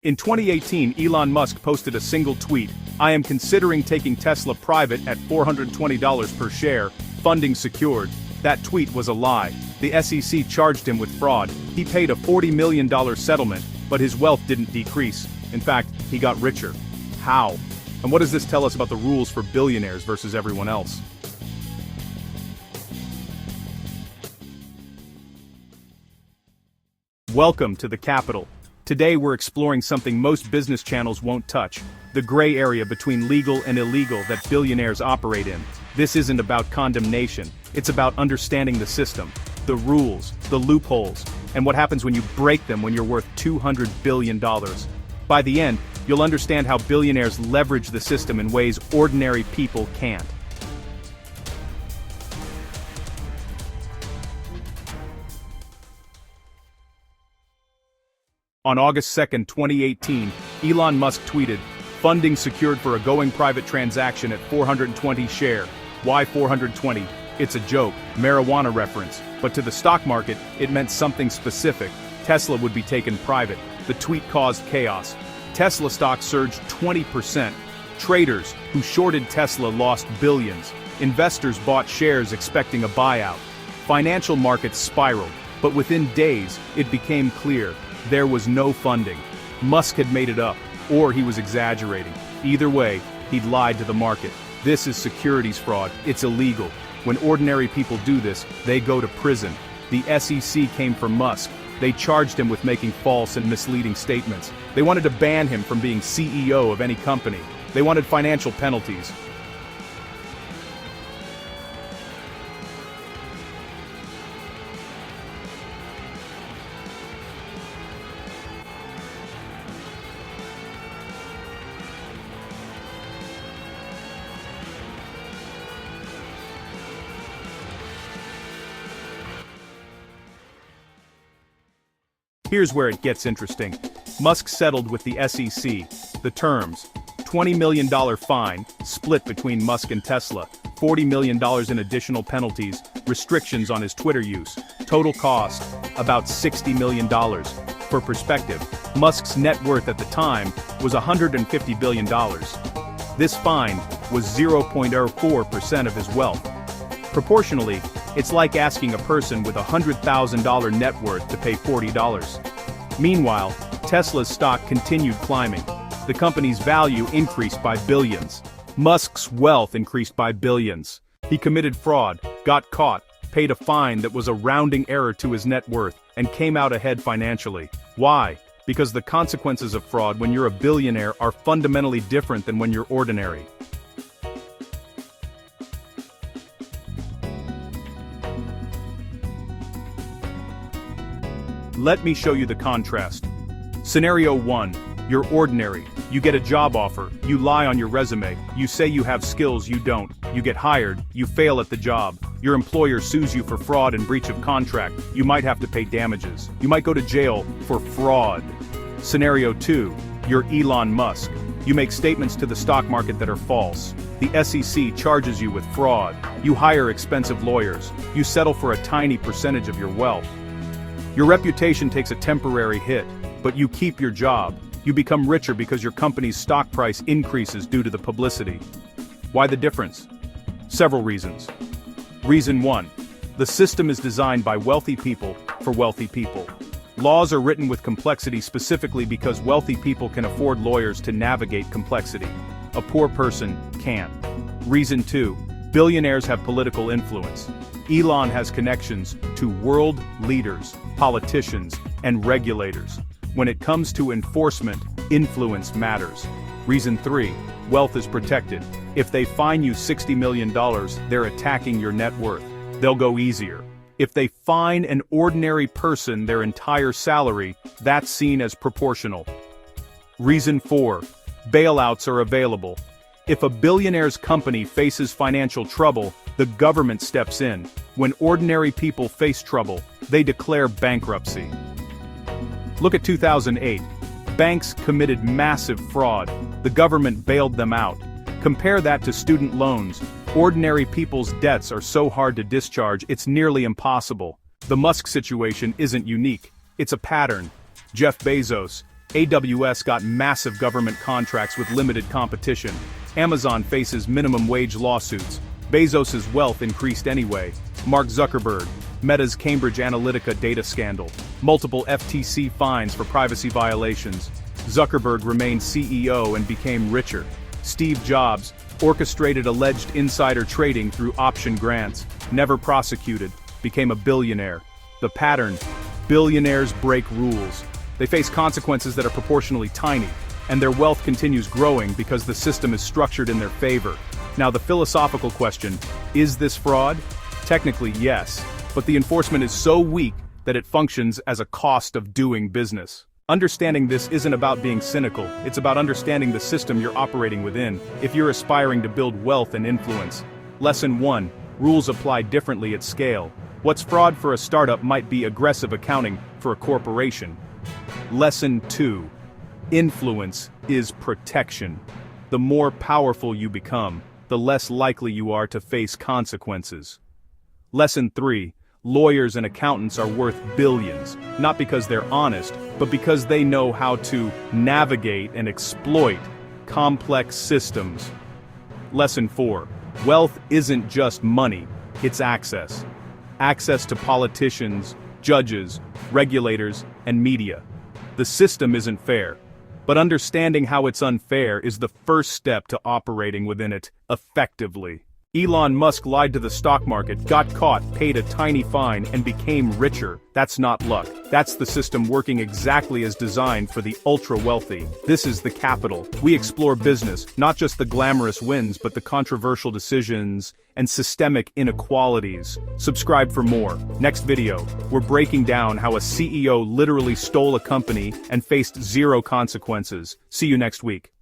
In 2018, Elon Musk posted a single tweet: "I am considering taking Tesla private at $420 per share, funding secured." That tweet was a lie. The SEC charged him with fraud. He paid a $40 million settlement, but his wealth didn't decrease. In fact, he got richer. How? And what does this tell us about the rules for billionaires versus everyone else? Welcome to the Capital. Today we're exploring something most business channels won't touch: the gray area between legal and illegal that billionaires operate in. This isn't about condemnation, it's about understanding the system, the rules, the loopholes, and what happens when you break them when you're worth $200 billion. By the end, you'll understand how billionaires leverage the system in ways ordinary people can't. On August 2, 2018, Elon Musk tweeted, "Funding secured for a going private transaction at 420 share. Why 420? It's a joke, marijuana reference, but to the stock market, it meant something specific. Tesla would be taken private." The tweet caused chaos. Tesla stock surged 20%. Traders who shorted Tesla lost billions. Investors bought shares expecting a buyout. Financial markets spiraled, but within days, it became clear: there was no funding. Musk had made it up, or he was exaggerating. Either way, he'd lied to the market. This is securities fraud. It's illegal. When ordinary people do this, they go to prison. The SEC came for Musk. They charged him with making false and misleading statements. They wanted to ban him from being CEO of any company. They wanted financial penalties. Here's where it gets interesting. Musk settled with the SEC. The terms: $20 million fine, split between Musk and Tesla, $40 million in additional penalties, restrictions on his Twitter use. Total cost, about $60 million. For perspective, Musk's net worth at the time was $150 billion. This fine was 0.04% of his wealth. Proportionally, it's like asking a person with $100,000 net worth to pay $40. Meanwhile, Tesla's stock continued climbing. The company's value increased by billions. Musk's wealth increased by billions. He committed fraud, got caught, paid a fine that was a rounding error to his net worth, and came out ahead financially. Why? Because the consequences of fraud when you're a billionaire are fundamentally different than when you're ordinary. Let me show you the contrast. Scenario 1. You're ordinary. You get a job offer. You lie on your resume. You say you have skills you don't. You get hired. You fail at the job. Your employer sues you for fraud and breach of contract. You might have to pay damages. You might go to jail for fraud. Scenario 2. You're Elon Musk. You make statements to the stock market that are false. The SEC charges you with fraud. You hire expensive lawyers. You settle for a tiny percentage of your wealth. Your reputation takes a temporary hit, but you keep your job. You become richer because your company's stock price increases due to the publicity. Why the difference? Several reasons. Reason 1. The system is designed by wealthy people for wealthy people. Laws are written with complexity specifically because wealthy people can afford lawyers to navigate complexity. A poor person can't. Reason 2. Billionaires have political influence. Elon has connections to world leaders, politicians, and regulators. When it comes to enforcement, influence matters. Reason 3. Wealth is protected. If they fine you $60 million, they're attacking your net worth. They'll go easier. If they fine an ordinary person their entire salary, that's seen as proportional. Reason 4. Bailouts are available. If a billionaire's company faces financial trouble, the government steps in. When ordinary people face trouble, they declare bankruptcy. Look at 2008. Banks committed massive fraud. The government bailed them out. Compare that to student loans. Ordinary people's debts are so hard to discharge, it's nearly impossible. The Musk situation isn't unique. It's a pattern. Jeff Bezos, AWS got massive government contracts with limited competition. Amazon faces minimum wage lawsuits. Bezos's wealth increased anyway. Mark Zuckerberg, Meta's Cambridge Analytica data scandal. Multiple FTC fines for privacy violations. Zuckerberg remained CEO and became richer. Steve Jobs orchestrated alleged insider trading through option grants. Never prosecuted. Became a billionaire. The pattern: billionaires break rules. They face consequences that are proportionally tiny, and their wealth continues growing because the system is structured in their favor. Now the philosophical question: is this fraud? Technically, yes, but the enforcement is so weak that it functions as a cost of doing business. Understanding this isn't about being cynical, it's about understanding the system you're operating within, if you're aspiring to build wealth and influence. Lesson 1. Rules apply differently at scale. What's fraud for a startup might be aggressive accounting for a corporation. Lesson 2. Influence is protection. The more powerful you become, the less likely you are to face consequences. Lesson 3. Lawyers and accountants are worth billions, not because they're honest, but because they know how to navigate and exploit complex systems. Lesson 4. Wealth isn't just money, it's access. Access to politicians, judges, regulators, and media. The system isn't fair, but understanding how it's unfair is the first step to operating within it effectively. Elon Musk lied to the stock market, got caught, paid a tiny fine, and became richer. That's not luck. That's the system working exactly as designed for the ultra-wealthy. This is The Capital. We explore business, not just the glamorous wins, but the controversial decisions and systemic inequalities. Subscribe for more. Next video, we're breaking down how a CEO literally stole a company and faced zero consequences. See you next week.